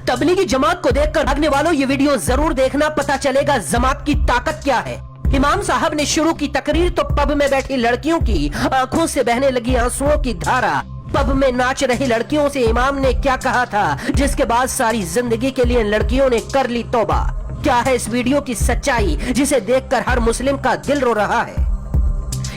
तबलीगी जमात को देखकर भागने वालों ये वीडियो जरूर देखना, पता चलेगा जमात की ताकत क्या है। इमाम साहब ने शुरू की तकरीर तो पब में बैठी लड़कियों की आंखों से बहने लगी आंसुओं की धारा। पब में नाच रही लड़कियों से इमाम ने क्या कहा था, जिसके बाद सारी जिंदगी के लिए लड़कियों ने कर ली तौबा। क्या है इस वीडियो की सच्चाई जिसे देखकर हर मुस्लिम का दिल रो रहा है।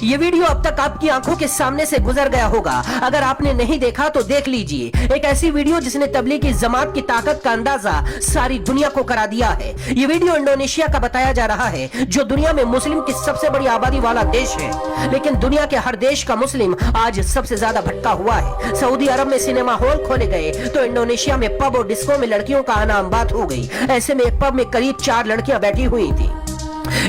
ये वीडियो अब तक आपकी आंखों के सामने से गुजर गया होगा, अगर आपने नहीं देखा तो देख लीजिए। एक ऐसी वीडियो जिसने तबलीगी जमात की ताकत का अंदाजा सारी दुनिया को करा दिया है। ये वीडियो इंडोनेशिया का बताया जा रहा है, जो दुनिया में मुस्लिम की सबसे बड़ी आबादी वाला देश है, लेकिन दुनिया के हर देश का मुस्लिम आज सबसे ज्यादा भटका हुआ है। सऊदी अरब में सिनेमा हॉल खोले गए तो इंडोनेशिया में पब और डिस्को में लड़कियों का आना आम बात हो गई। ऐसे में एक पब में करीब 4 लड़कियां बैठी हुई थी।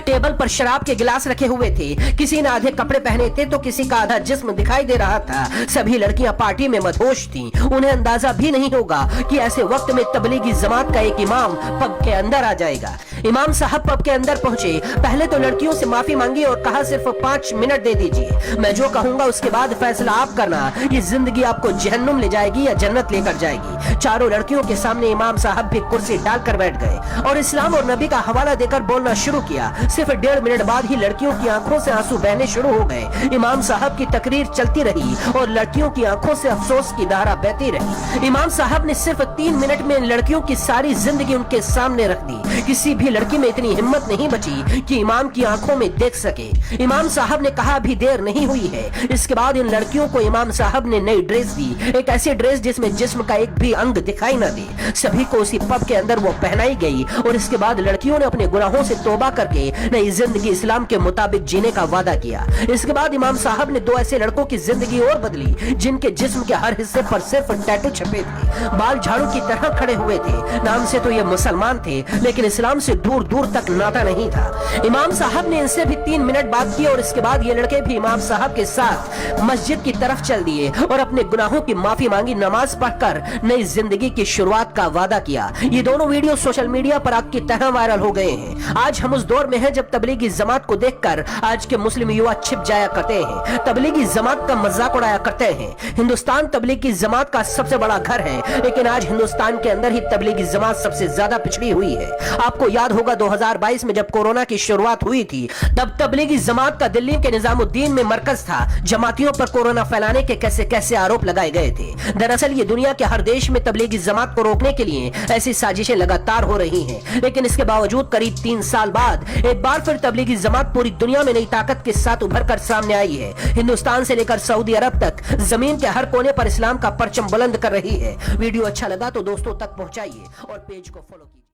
टेबल पर शराब के गिलास रखे हुए थे, किसी ने आधे कपड़े पहने थे तो किसी का आधा जिस्म दिखाई दे रहा था। सभी लड़कियां पार्टी में मदहोश थीं। उन्हें अंदाजा भी नहीं होगा कि ऐसे वक्त में तबलीगी जमात का एक इमाम पब के अंदर आ जाएगा। इमाम साहब पब के अंदर पहुंचे, पहले तो लड़कियों से माफी मांगी और कहा सिर्फ 5 मिनट दे दीजिए, मैं जो कहूंगा उसके बाद फैसला आप करना, ये जिंदगी आपको जहन्नुम ले जाएगी या जन्नत लेकर जाएगी। चारों लड़कियों के सामने इमाम साहब भी कुर्सी डालकर बैठ गए और इस्लाम और नबी का हवाला देकर बोलना शुरू किया। सिर्फ 1.5 मिनट बाद ही लड़कियों की आंखों से आंसू बहने शुरू हो गए। इमाम साहब की तकरीर चलती रही और लड़कियों की आंखों से अफसोस की धारा बहती रही। इमाम साहब ने सिर्फ 3 मिनट में लड़कियों की सारी जिंदगी उनके सामने रख दी। किसी भी लड़की में इतनी हिम्मत नहीं बची कि इमाम की आंखों में देख सके। इमाम साहब ने कहा अभी देर नहीं हुई है। इसके बाद इन लड़कियों को इमाम साहब ने नई ड्रेस दी, एक ऐसी ड्रेस जिसमें जिस्म का एक भी अंग दिखाई न दे। सभी को उसी पब के अंदर वो पहनाई गई और इसके बाद लड़कियों ने अपने गुनाहों से तौबा करके नई जिंदगी इस्लाम के मुताबिक जीने का वादा किया। इसके बाद इमाम साहब ने 2 ऐसे लड़कों की जिंदगी और बदली जिनके जिस्म के हर हिस्से पर सिर्फ टैटू छपे थे, बाल झाड़ू की तरह खड़े हुए थे। नाम से तो ये मुसलमान थे, लेकिन इस्लाम से दूर दूर तक नाता नहीं था। इमाम साहब ने इनसे भी 3 मिनट बात की और इसके बाद ये लड़के भी इमाम साहब के साथ मस्जिद की तरफ चल दिए और अपने गुनाहों की माफी मांगी, नमाज पढ़कर नई जिंदगी की शुरुआत का वादा किया। ये दोनों वीडियो सोशल मीडिया पर आग की तरह वायरल हो गए हैं। आज हम उस दौर में हैं जब तबलीगी जमात को देखकर आज के मुस्लिम युवा छिप जाया करते हैं, तबलीगी जमात का मजाक उड़ाया करते हैं। हिंदुस्तान तबलीगी जमात का सबसे बड़ा घर है, लेकिन आज हिंदुस्तान के अंदर ही तबलीगी जमात सबसे ज्यादा पिछड़ी हुई है। आपको याद होगा 2022 में जब कोरोना की शुरुआत हुई थी, तब तबलीगी जमात का दिल्ली के निजामुद्दीन में मरकज था। जमातियों पर कोरोना फैलाने के कैसे कैसे आरोप लगाए गए थे। दरअसल ये दुनिया के हर देश में तबलीगी जमात को रोकने के लिए ऐसी साजिशें लगातार हो रही हैं, लेकिन इसके बावजूद करीब 3 साल बाद एक बार फिर तबलीगी जमात पूरी दुनिया में नई ताकत के साथ उभर कर सामने आई है। हिंदुस्तान से लेकर सऊदी अरब तक जमीन के हर कोने पर इस्लाम का परचम बुलंद कर रही है। वीडियो अच्छा लगा तो दोस्तों तक पहुंचाइए और पेज को फॉलो कीजिए।